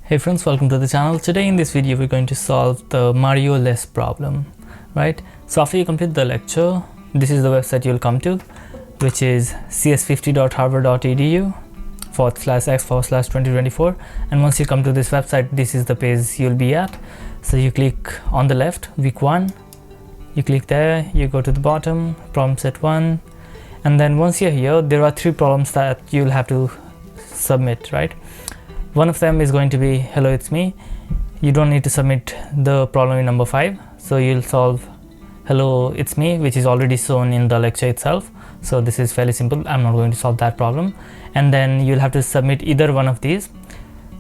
Hey friends, welcome to the channel. Today in this video we're going to solve the Mario less problem, right? So after you complete the lecture, this is the website you'll come to, which is cs50.harvard.edu/x/2024, and once you come to this website, this is the page you'll be at. So you click on the left, week 1, you click there, you go to the bottom, problem set 1, and then once you're here, there are 3 problems that you'll have to submit, right? One of them is going to be hello, it's me. You don't need to submit the problem in number 5, so you'll solve hello, it's me, which is already shown in the lecture itself. So this is fairly simple. I'm not going to solve that problem. And then you'll have to submit either one of these.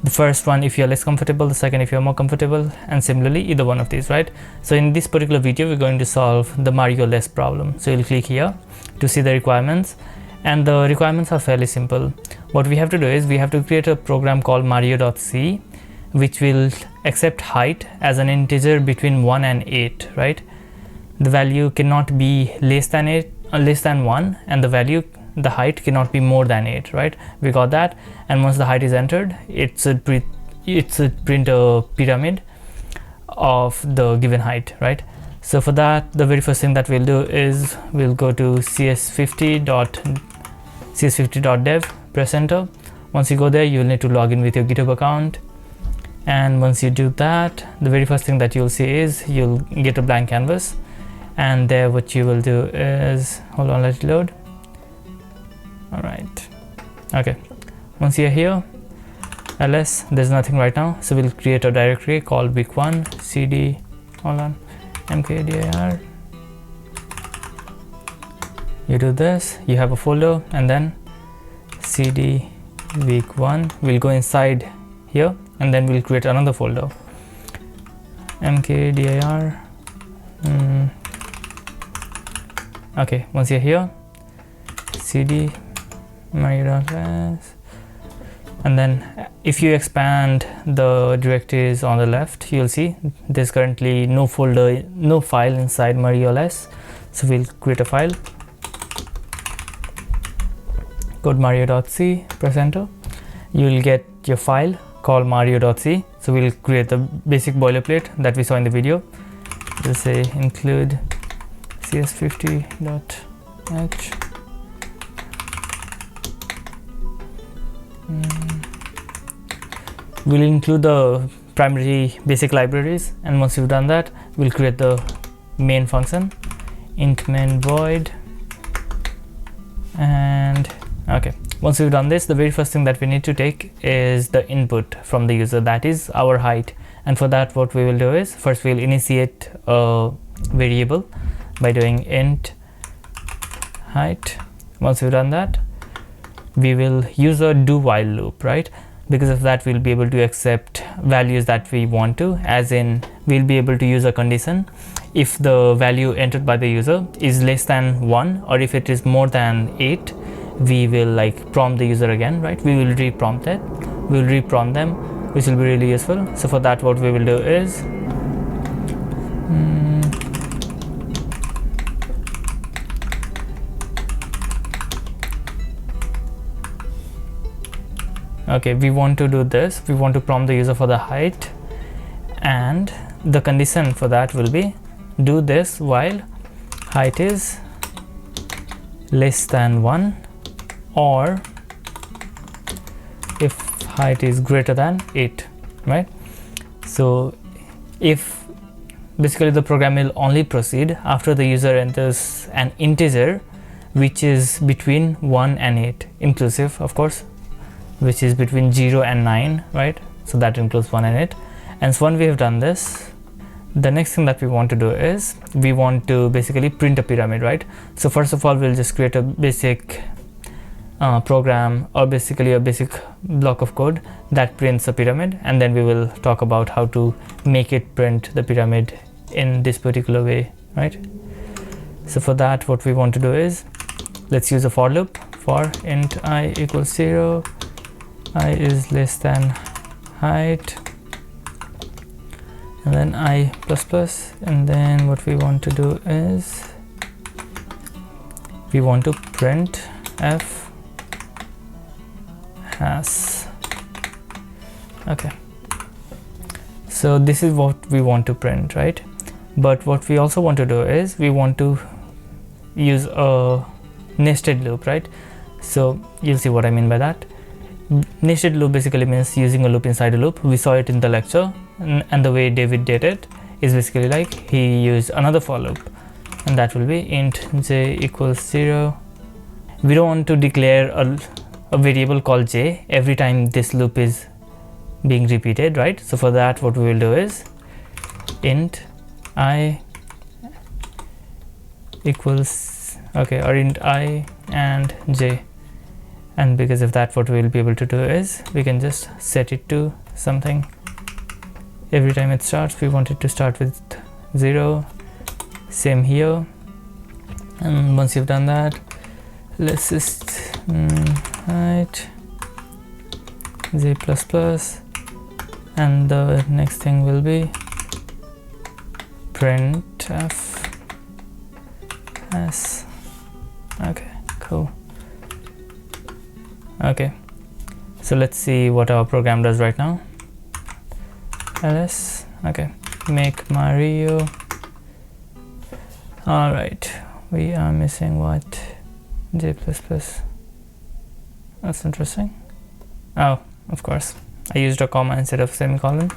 The first one if you're less comfortable, the second if you're more comfortable, and similarly either one of these, right? So in this particular video we're going to solve the Mario less problem. So you'll click here to see the requirements, and the requirements are fairly simple. What we have to do is we have to create a program called mario.c, which will accept height as an integer between 1 and 8, right? The value cannot be less than 1, and the height cannot be more than 8, right? We got that. And once the height is entered, it should print a pyramid of the given height, right? So for that, the very first thing that we'll do is we'll go to cs50.dev, press enter. Once you go there, you'll need to log in with your GitHub account, and once you do that, the very first thing that you'll see is you'll get a blank canvas, and there what you will do is, hold on, let it load. All right, okay, once you're here, ls, there's nothing right now, so we'll create a directory called week1 cd, hold on, mkdir. You do this, you have a folder, and then cd week1, we'll go inside here, and then we'll create another folder, mkdir. Okay, once you're here, cd mario.s, and then if you expand the directories on the left, you'll see there's currently no folder, no file inside mario.s. So we'll create a file called mario.c, press enter. You'll get your file called mario.c. So we'll create the basic boilerplate that we saw in the video. We'll say include cs50.h. We'll include the primary basic libraries, and once you've done that, we'll create the main function, int main void. And okay, once we've done this, the very first thing that we need to take is the input from the user, that is our height. And for that, what we will do is first we'll initiate a variable by doing int height. Once we've done that, we will use a do while loop, right? Because of that, we'll be able to accept values that we want to, as in we'll be able to use a condition if the value entered by the user is less than 1, or if it is more than 8, we will like prompt the user again, right? We will reprompt it, we'll reprompt them, which will be really useful. So for that, what we will do is okay, we want to do this, we want to prompt the user for the height, and the condition for that will be do this while height is less than 1, or if height is greater than 8, right? So if basically the program will only proceed after the user enters an integer which is between 1 and 8, inclusive of course, which is between 0 and 9, right? So that includes 1 and 8. And so once we have done this, the next thing that we want to do is we want to basically print a pyramid, right? So first of all, we'll just create a basic program, or basically a basic block of code that prints a pyramid, and then we will talk about how to make it print the pyramid in this particular way, right? So for that, what we want to do is let's use a for loop for int I equals 0, I is less than height, and then I plus plus, and then what we want to do is we want to print f has. Okay, So this is what we want to print, right? But what we also want to do is we want to use a nested loop, right? So you'll see what I mean by that. Nested loop basically means using a loop inside a loop. We saw it in the lecture, and the way David did it is basically like he used another for loop, and that will be int j equals 0. We don't want to declare a variable called j every time this loop is being repeated, right? So for that, what we will do is int I equals or int I and j, and because of that, what we will be able to do is we can just set it to something. Every time it starts, we want it to start with 0. Same here, and once you've done that, let's just height j plus plus, and the next thing will be printf s. Okay, cool. Okay, so let's see what our program does right now. ls, okay, make Mario. All right, we are missing what? J plus plus. That's interesting. Oh, of course, I used a comma instead of semicolon.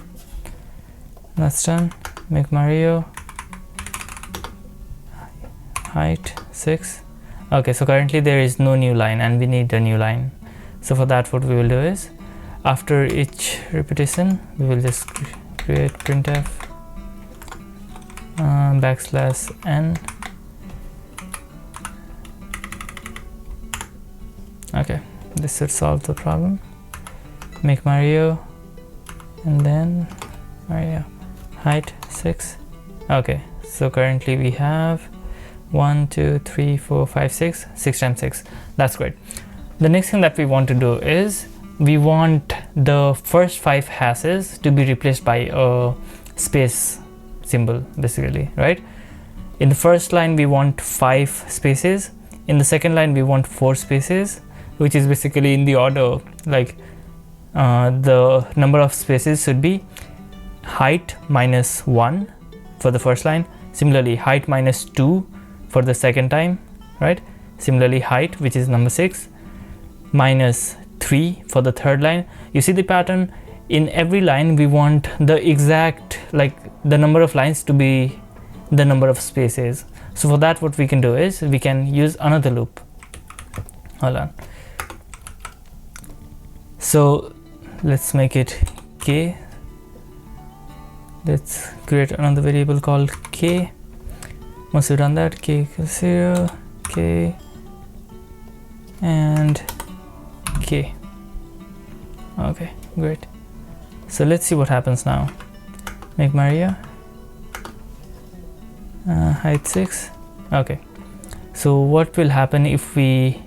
That's done. Make Mario. Height 6. Okay, so currently there is no new line and we need a new line. So for that, what we will do is after each repetition we will just create printf backslash n. Okay, this should solve the problem. Make Mario, and then Mario height 6. Okay, so currently we have 1 2 3 4 5 6 6 times 6. That's great. The next thing that we want to do is we want the first 5 hashes to be replaced by a space symbol, basically, right? In the first line we want 5 spaces, in the second line we want 4 spaces, which is basically in the order, like the number of spaces should be height minus 1 for the first line, similarly height minus 2 for the second time, right? Similarly height, which is number 6, minus 3 for the third line. You see the pattern? In every line we want the exact, like the number of lines to be the number of spaces. So for that, what we can do is we can use another loop. Hold on. So let's make it k. Let's create another variable called k. Once you've done that, k equals 0, k, and k. Okay, great. So let's see what happens now. Make Maria height 6. Okay, so what will happen if we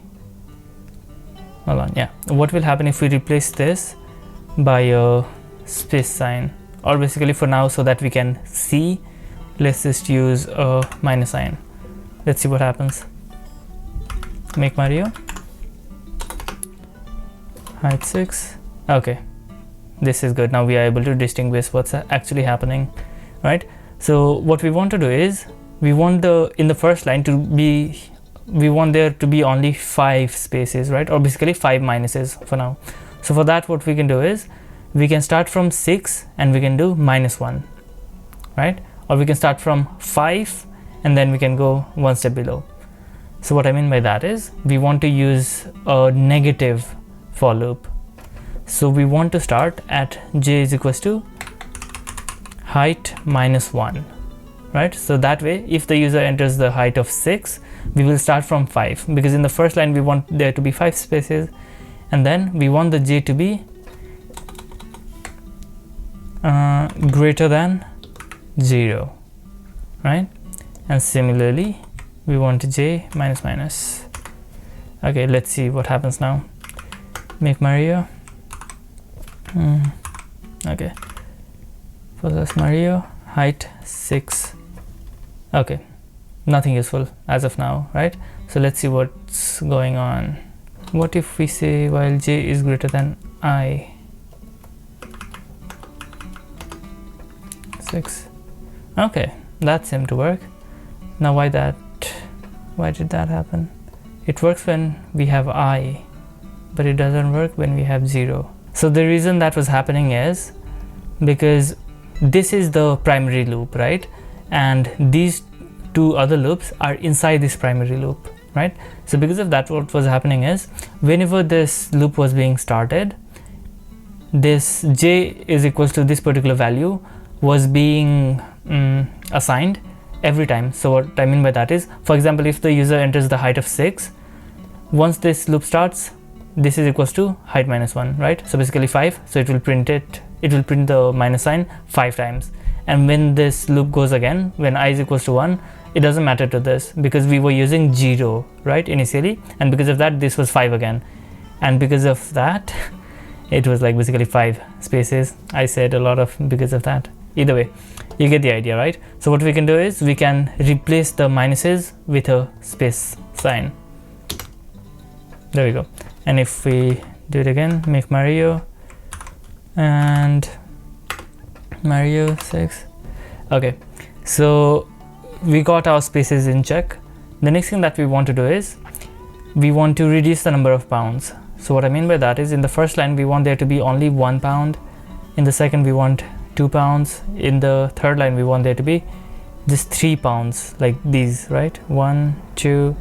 what will happen if we replace this by a space sign, or basically for now, so that we can see, let's just use a minus sign. Let's see what happens. Make Mario height 6. Okay, this is good. Now we are able to distinguish what's actually happening, right? So what we want to do is we want in the first line to be, we want there to be only 5 spaces, right? Or basically 5 minuses for now. So for that, what we can do is we can start from 6 and we can do -1, right? Or we can start from 5 and then we can go one step below. So what I mean by that is we want to use a negative for loop. So we want to start at j is equals to height -1, right? So that way, if the user enters the height of 6, we will start from 5, because in the first line we want there to be 5 spaces, and then we want the j to be greater than 0, right? And similarly we want j minus. Okay, let's see what happens now. Make Mario. Okay, for this Mario height 6. Okay, nothing useful as of now, right? So let's see what's going on. What if we say while j is greater than I? 6. Okay, that seemed to work. Now why did that happen? It works when we have I, but it doesn't work when we have 0. So the reason that was happening is because this is the primary loop, right? And these two other loops are inside this primary loop, right? So because of that, what was happening is whenever this loop was being started, this j is equals to this particular value was being assigned every time. So what I mean by that is, for example, if the user enters the height of 6, once this loop starts, this is equals to height minus 1, right? So basically 5, so it will print the minus sign 5 times. And when this loop goes again, when I is equals to 1, it doesn't matter to this because we were using 0, right, initially, and because of that this was 5 again, and because of that it was like basically 5 spaces. I said a lot of because of that. Either way, you get the idea, right? So what we can do is we can replace the minuses with a space sign. There we go. And if we do it again, make Mario and Mario 6. Okay, so we got our spaces in check. The next thing that we want to do is we want to reduce the number of pounds. So what I mean by that is, in the first line we want there to be only 1 pound, in the second we want 2 pounds, in the third line we want there to be just 3 pounds, like these, right? 1, 2,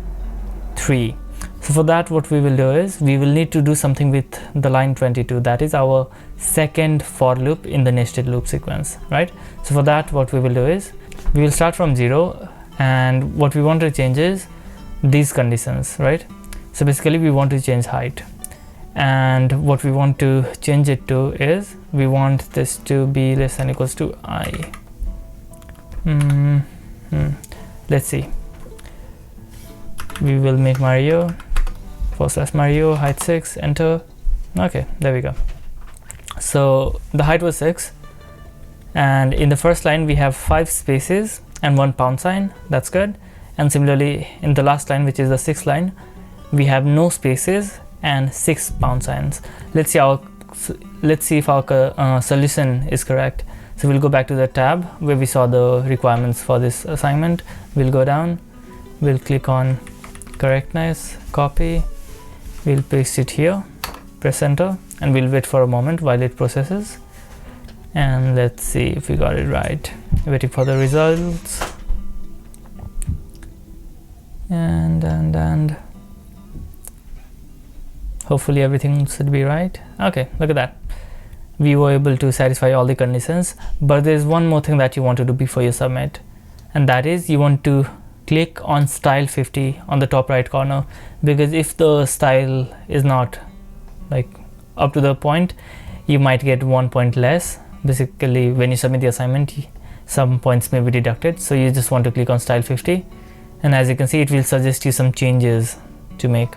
3. So for that, what we will do is we will need to do something with the line 22. That is our second for loop in the nested loop sequence, right? So for that, what we will do is we will start from 0, and what we want to change is these conditions, right? So basically we want to change height, and what we want to change it to is we want this to be less than equals to I. Let's see. We will make Mario / Mario height 6, enter. Okay, there we go. So the height was 6, and in the first line we have 5 spaces and 1 pound sign. That's good. And similarly in the last line, which is the 6th line, we have no spaces and 6 pound signs. Let's see if our solution is correct. So we'll go back to the tab where we saw the requirements for this assignment. We'll go down, we'll click on correctness, copy, we'll paste it here, press enter, and we'll wait for a moment while it processes, and let's see if we got it right. Waiting for the results, and hopefully everything should be right. Okay, look at that, we were able to satisfy all the conditions. But there's one more thing that you want to do before you submit, and that is you want to click on style 50 on the top right corner, because if the style is not like up to the point, you might get 1 point less. Basically when you submit the assignment, some points may be deducted, so you just want to click on style 50, and as you can see it will suggest you some changes to make.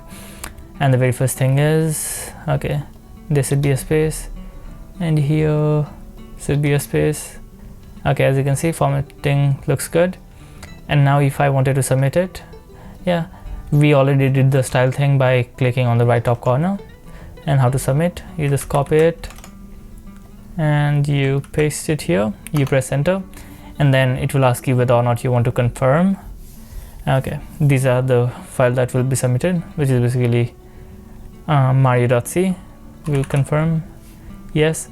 And the very first thing is, okay, there should be a space, and here should be a space. Okay, as you can see, formatting looks good. And now if I wanted to submit it, yeah, we already did the style thing by clicking on the right top corner. And how to submit, you just copy it and you paste it here, you press enter, and then it will ask you whether or not you want to confirm. Okay, these are the file that will be submitted, which is basically mario.c. We'll confirm yes.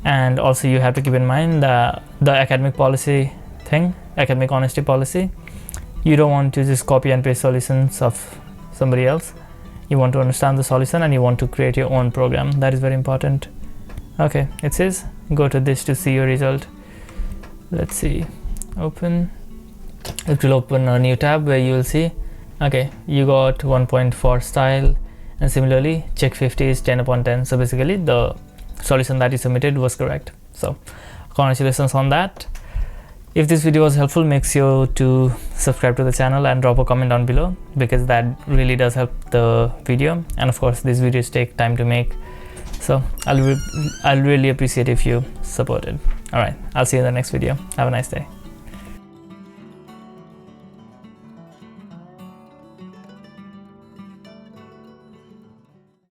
And also you have to keep in mind that the academic policy thing, academic honesty policy, you don't want to just copy and paste solutions of somebody else. You want to understand the solution and you want to create your own program. That is very important. Okay, it says go to this to see your result. Let's see, open. It will open a new tab where you will see, okay, you got 1 point for style, and similarly check 50 is 10 upon 10. So basically the solution that you submitted was correct. So congratulations on that. If this video was helpful, make sure to subscribe to the channel and drop a comment down below, because that really does help the video. And of course these videos take time to make, so I'll really appreciate if you support it. All right, I'll see you in the next video. Have a nice day.